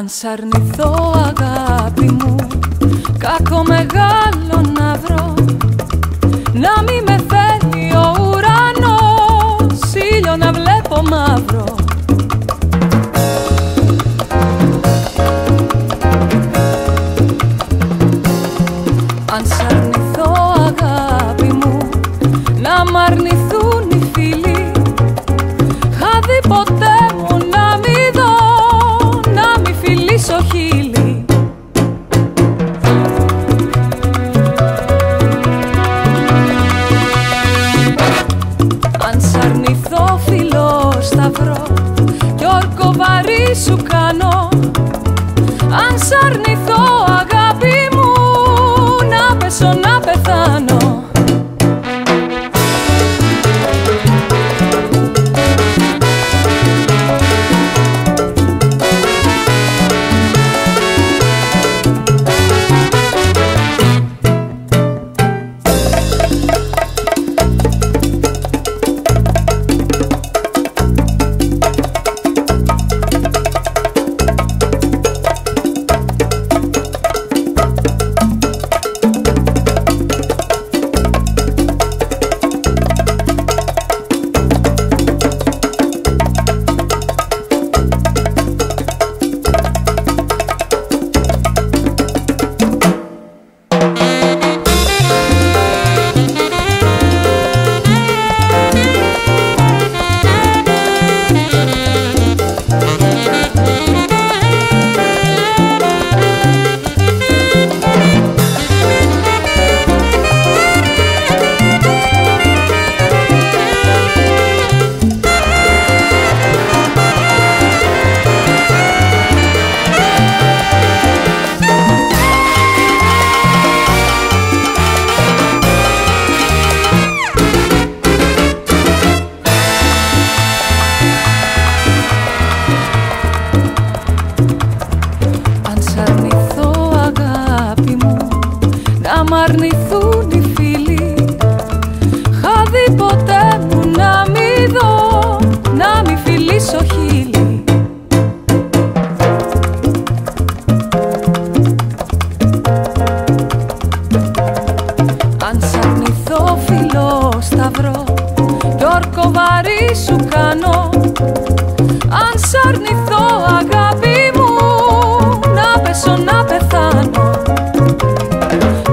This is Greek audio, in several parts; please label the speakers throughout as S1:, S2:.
S1: Αν σ' αρνηθώ αγάπη μου, κακό μεγάλο να βρω, να μη με φέρνει ο ουρανός, ήλιο να βλέπω μαύρο. Αν σ' αρνηθώ αγάπη μου, να μ' αρνηθούν οι φίλοι, χα δει ποτέ μου να μη δω, να μη φιλήσω χείλη. Αν σ' αρνηθώ φιλό σταυρό κι όρκο βαρύ σου κάνω, αν σ' αρνηθώ αγάπη μου, να πέσω να πεθάνω. Να μ' αρνηθούν οι φίλοι, χα δει ποτέ μου να μη δω, να μη φιλήσω χείλη. Αν σ' αρνηθώ φιλό σταυρό κι όρκο βαρύ σου κάνω, αν σ' αρνηθώ αγάπη μου, να πέσω να πεθάνω.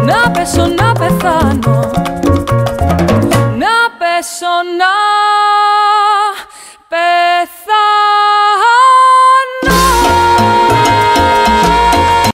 S1: Να πέσω να πεθάνω, να πέσω να